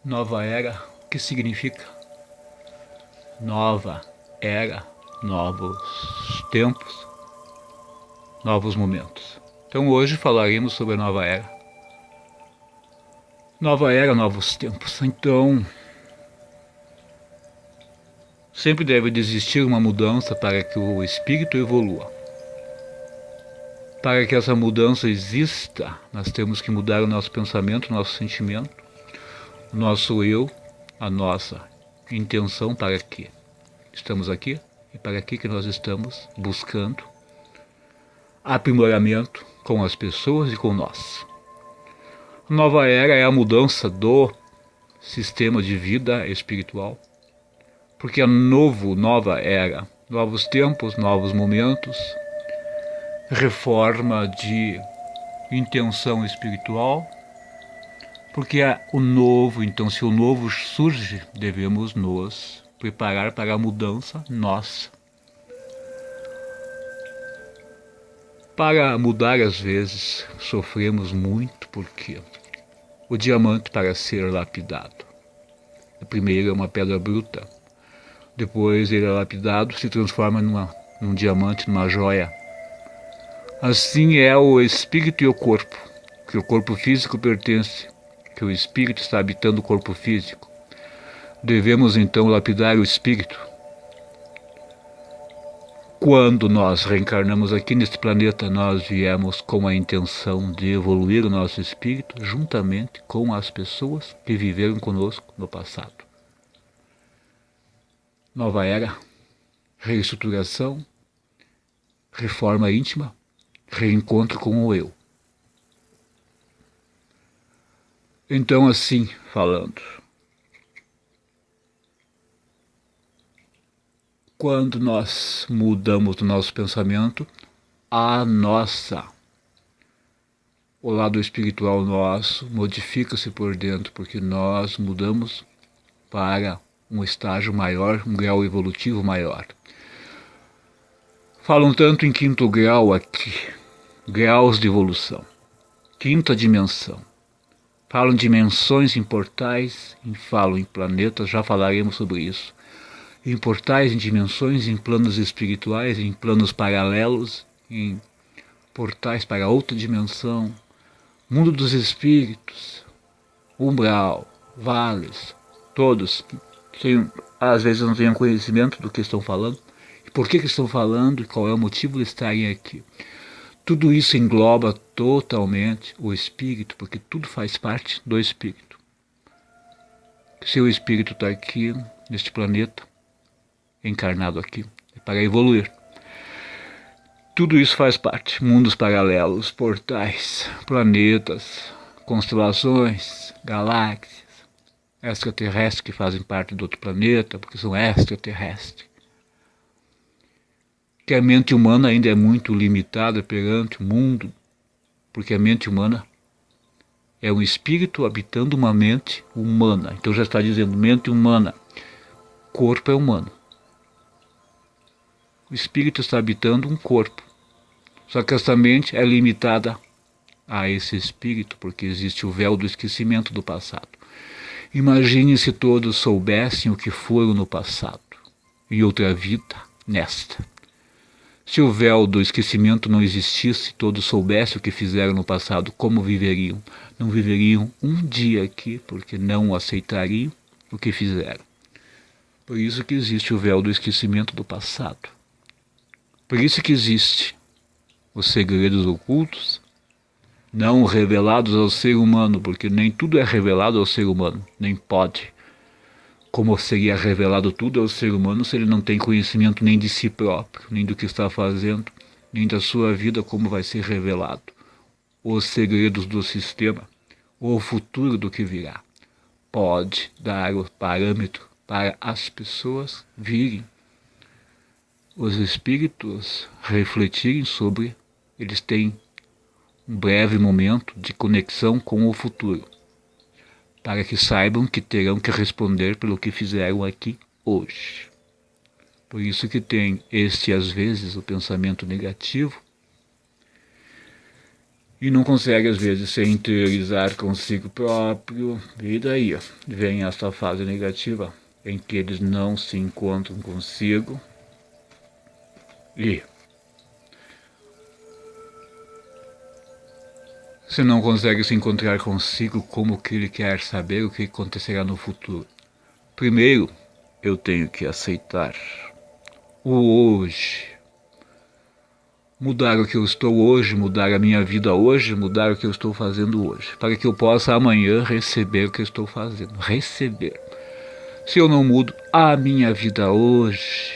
Nova era, o que significa? Nova era, novos tempos, novos momentos. Então hoje falaremos sobre a nova era. Nova era, novos tempos. Então, sempre deve existir uma mudança para que o espírito evolua. Para que essa mudança exista, nós temos que mudar o nosso pensamento, o nosso sentimento, o nosso eu, a nossa intenção para que estamos aqui e para que nós estamos buscando aprimoramento com as pessoas e com nós. A nova era é a mudança do sistema de vida espiritual, porque é nova era, novos tempos, novos momentos, reforma de intenção espiritual, porque é o novo. Então, se o novo surge, devemos nos preparar para a mudança nossa. Para mudar, às vezes, sofremos muito, porque o diamante, para ser lapidado, primeiro é uma pedra bruta, depois ele é lapidado, se transforma num diamante, numa joia. Assim é o espírito e o corpo, que o corpo físico pertence, que o espírito está habitando o corpo físico. Devemos então lapidar o espírito. Quando nós reencarnamos aqui neste planeta, nós viemos com a intenção de evoluir o nosso espírito juntamente com as pessoas que viveram conosco no passado. Nova era, reestruturação, reforma íntima, reencontro com o eu. Então, assim falando, quando nós mudamos o nosso pensamento, o lado espiritual nosso modifica-se por dentro, porque nós mudamos para um estágio maior, um grau evolutivo maior. Falam tanto em quinto grau aqui, graus de evolução, quinta dimensão. Falam de dimensões em portais, falam em planetas, já falaremos sobre isso. Em portais, em dimensões, em planos espirituais, em planos paralelos, em portais para outra dimensão, mundo dos espíritos, umbral, vales, todos que às vezes não tenham conhecimento do que estão falando, e por que estão falando, e qual é o motivo de estarem aqui. Tudo isso engloba totalmente o espírito, porque tudo faz parte do espírito. Se o espírito está aqui, neste planeta, encarnado aqui, é para evoluir. Tudo isso faz parte. Mundos paralelos, portais, planetas, constelações, galáxias, extraterrestres que fazem parte do outro planeta, porque são extraterrestres. Que a mente humana ainda é muito limitada perante o mundo, porque a mente humana é um espírito habitando uma mente humana. Então já está dizendo, mente humana, corpo é humano. O espírito está habitando um corpo, só que essa mente é limitada a esse espírito, porque existe o véu do esquecimento do passado. Imagine se todos soubessem o que foram no passado, em outra vida, nesta. Se o véu do esquecimento não existisse, todos soubessem o que fizeram no passado, como viveriam? Não viveriam um dia aqui, porque não aceitariam o que fizeram. Por isso que existe o véu do esquecimento do passado. Por isso que existe os segredos ocultos, não revelados ao ser humano, porque nem tudo é revelado ao ser humano, nem pode. Como seria revelado tudo ao ser humano se ele não tem conhecimento nem de si próprio, nem do que está fazendo, nem da sua vida, como vai ser revelado os segredos do sistema, ou o futuro do que virá. Pode dar o parâmetro para as pessoas virem, os espíritos refletirem sobre, eles têm um breve momento de conexão com o futuro, para que saibam que terão que responder pelo que fizeram aqui hoje. Por isso que tem às vezes, o pensamento negativo, e não consegue às vezes se interiorizar consigo próprio, e daí vem essa fase negativa em que eles não se encontram consigo e se não consegue se encontrar consigo, como que ele quer saber o que acontecerá no futuro? Primeiro, eu tenho que aceitar o hoje. Mudar o que eu estou hoje, mudar a minha vida hoje, mudar o que eu estou fazendo hoje, para que eu possa amanhã receber o que eu estou fazendo. Receber. Se eu não mudo a minha vida hoje,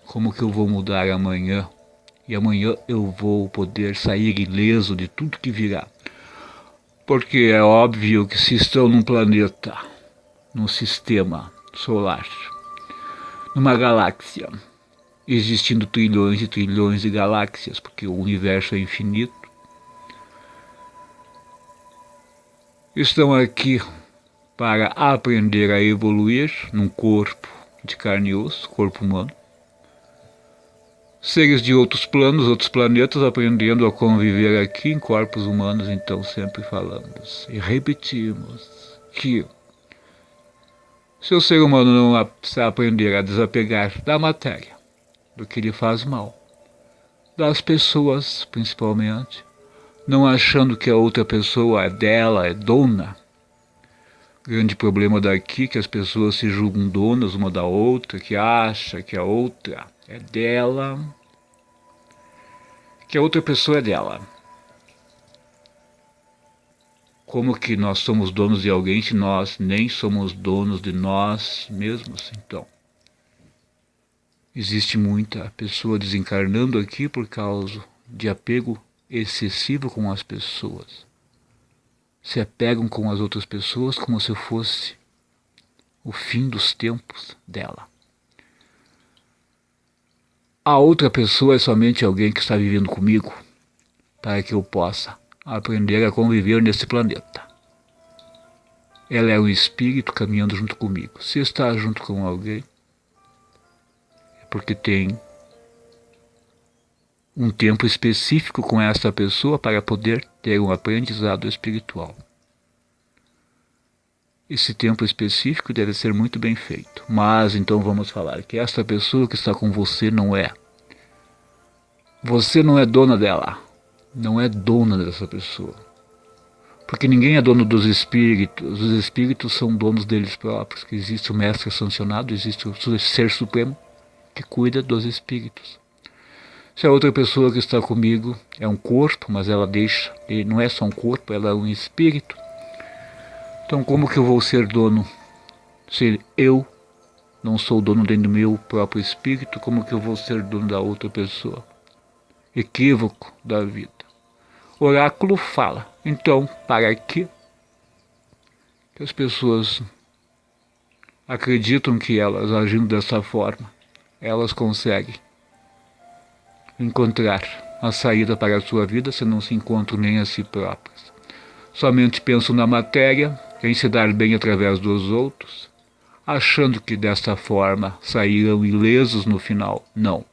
como que eu vou mudar amanhã? E amanhã eu vou poder sair ileso de tudo que virá. Porque é óbvio que se estão num planeta, num sistema solar, numa galáxia, existindo trilhões e trilhões de galáxias, porque o universo é infinito, estão aqui para aprender a evoluir num corpo de carne e osso, corpo humano. Seres de outros planos, outros planetas, aprendendo a conviver aqui em corpos humanos. Então sempre falamos e repetimos que se o ser humano não aprender a desapegar da matéria, do que lhe faz mal, das pessoas principalmente, não achando que a outra pessoa é dela, é dona. Grande problema daqui que as pessoas se julgam donas uma da outra, que acha que a outra é dela, que a outra pessoa é dela. Como que nós somos donos de alguém se nós nem somos donos de nós mesmos? Então, existe muita pessoa desencarnando aqui por causa de apego excessivo com as pessoas. Se apegam com as outras pessoas como se fosse o fim dos tempos dela. A outra pessoa é somente alguém que está vivendo comigo para que eu possa aprender a conviver nesse planeta. Ela é um espírito caminhando junto comigo. Se está junto com alguém, é porque tem um tempo específico com essa pessoa para poder ter um aprendizado espiritual. Esse tempo específico deve ser muito bem feito. Mas então vamos falar que essa pessoa que está com você não é. Você não é dona dela. Não é dona dessa pessoa. Porque ninguém é dono dos espíritos. Os espíritos são donos deles próprios. Que existe o mestre sancionado, existe o ser supremo que cuida dos espíritos. Se a outra pessoa que está comigo é um corpo, mas ela deixa, e não é só um corpo, ela é um espírito. Então como que eu vou ser dono? Se eu não sou dono do meu próprio espírito, como que eu vou ser dono da outra pessoa? Equívoco da vida. Oráculo fala. Então, para que as pessoas acreditam que elas, agindo dessa forma, elas conseguem encontrar a saída para a sua vida se não se encontram nem a si próprias? Somente pensam na matéria, em se dar bem através dos outros, achando que desta forma sairão ilesos no final. Não.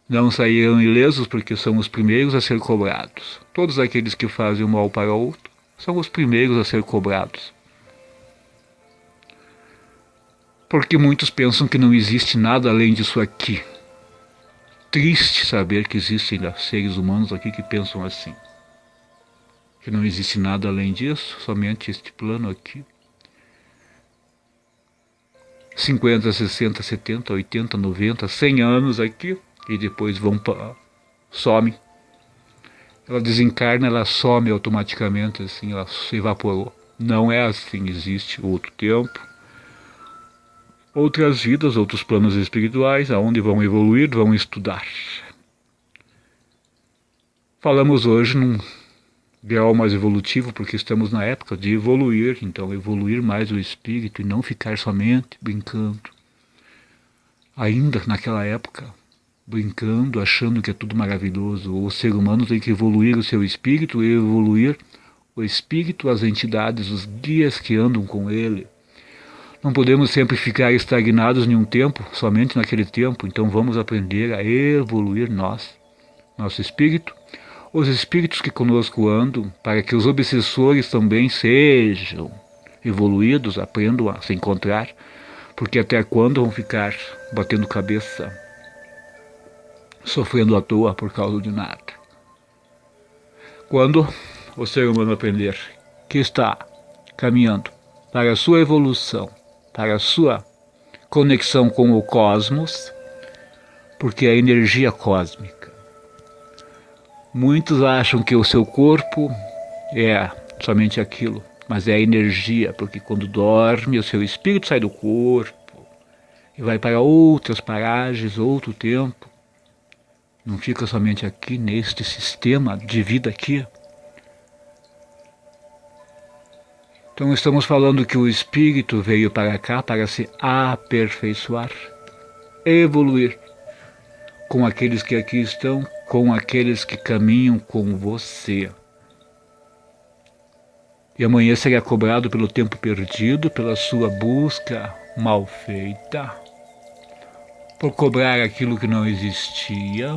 Não sairão ilesos porque são os primeiros a ser cobrados. Todos aqueles que fazem o mal para o outro são os primeiros a ser cobrados. Porque muitos pensam que não existe nada além disso aqui. Triste saber que existem seres humanos aqui que pensam assim. Que não existe nada além disso, somente este plano aqui. 50, 60, 70, 80, 90, 100 anos aqui, e depois some. Ela desencarna, ela some automaticamente, assim, ela se evaporou. Não é assim, existe outro tempo, outras vidas, outros planos espirituais, aonde vão evoluir, vão estudar. Falamos hoje num grau mais evolutivo, porque estamos na época de evoluir, então evoluir mais o espírito e não ficar somente brincando. Ainda naquela época, brincando, achando que é tudo maravilhoso. O ser humano tem que evoluir o seu espírito e evoluir o espírito, as entidades, os guias que andam com ele. Não podemos sempre ficar estagnados em um tempo, somente naquele tempo. Então vamos aprender a evoluir nós, nosso espírito, os espíritos que conosco andam, para que os obsessores também sejam evoluídos, aprendam a se encontrar, porque até quando vão ficar batendo cabeça, sofrendo à toa por causa de nada? Quando o ser humano aprender que está caminhando para a sua evolução, para a sua conexão com o cosmos, porque é a energia cósmica. Muitos acham que o seu corpo é somente aquilo, mas é a energia, porque quando dorme o seu espírito sai do corpo e vai para outras paragens, outro tempo. Não fica somente aqui, neste sistema de vida aqui. Então estamos falando que o espírito veio para cá para se aperfeiçoar, evoluir com aqueles que aqui estão, com aqueles que caminham com você. E amanhã será cobrado pelo tempo perdido, pela sua busca mal feita, por cobrar aquilo que não existia.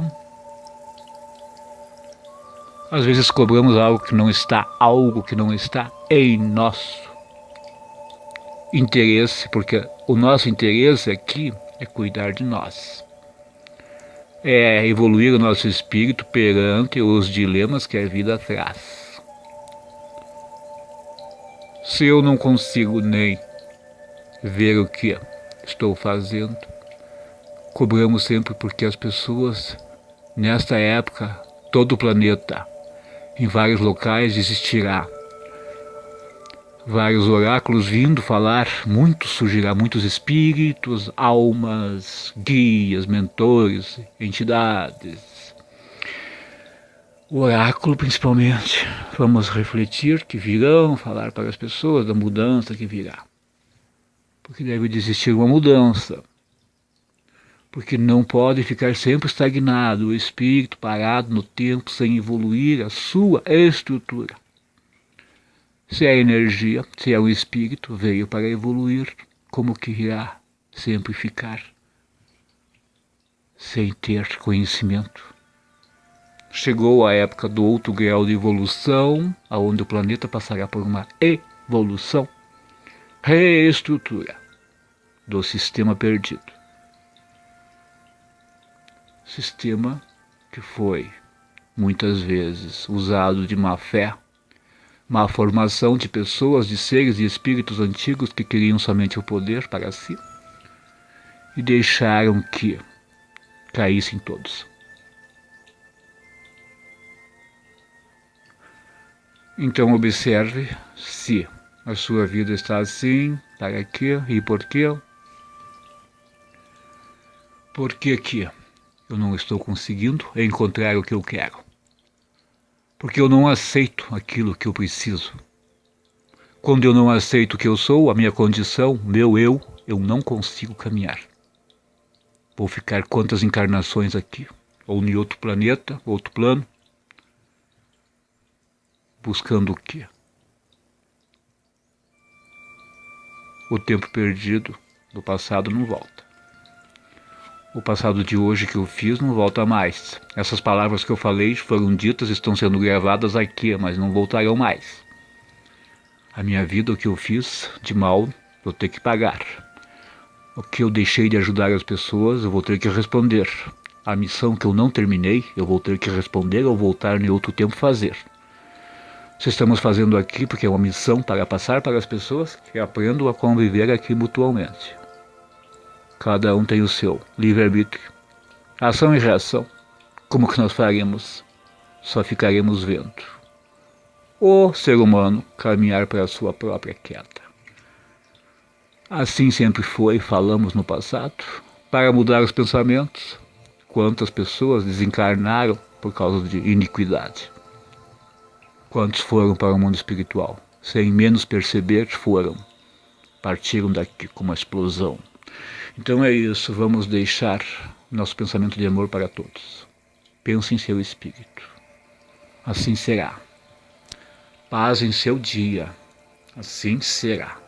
Às vezes cobramos algo que não está em nosso interesse, porque o nosso interesse aqui é cuidar de nós. É evoluir o nosso espírito perante os dilemas que a vida traz. Se eu não consigo nem ver o que estou fazendo, cobramos sempre, porque as pessoas, nesta época, todo o planeta, em vários locais, existirá vários oráculos vindo falar, surgirá muitos espíritos, almas, guias, mentores, entidades. O oráculo, principalmente, vamos refletir, que virão falar para as pessoas da mudança que virá. Porque deve existir uma mudança. Porque não pode ficar sempre estagnado, o espírito parado no tempo sem evoluir a sua estrutura. Se é energia, se é o espírito, veio para evoluir, como que irá sempre ficar sem ter conhecimento? Chegou a época do outro grau de evolução, onde o planeta passará por uma evolução, reestrutura do sistema perdido. Sistema que foi muitas vezes usado de má fé, má formação de pessoas, de seres e espíritos antigos que queriam somente o poder para si e deixaram que caíssem todos. Então observe se a sua vida está assim, para quê e por quê. Por que que eu não estou conseguindo encontrar o que eu quero? Porque eu não aceito aquilo que eu preciso. Quando eu não aceito o que eu sou, a minha condição, meu eu não consigo caminhar. Vou ficar quantas encarnações aqui, ou em outro planeta, outro plano, buscando o quê? O tempo perdido do passado não volta. O passado de hoje que eu fiz não volta mais. Essas palavras que eu falei foram ditas, estão sendo gravadas aqui, mas não voltarão mais. A minha vida, o que eu fiz de mal, vou ter que pagar. O que eu deixei de ajudar as pessoas, eu vou ter que responder. A missão que eu não terminei, eu vou ter que responder ou voltar em outro tempo fazer. Se estamos fazendo aqui porque é uma missão para passar para as pessoas que aprendam a conviver aqui mutuamente. Cada um tem o seu livre-arbítrio. Ação e reação. Como que nós faremos? Só ficaremos vendo o ser humano caminhar para a sua própria queda. Assim sempre foi, falamos no passado, para mudar os pensamentos. Quantas pessoas desencarnaram por causa de iniquidade? Quantos foram para o mundo espiritual? Sem menos perceber, partiram daqui com uma explosão. Então é isso, vamos deixar nosso pensamento de amor para todos. Pense em seu espírito. Assim será. Paz em seu dia. Assim será.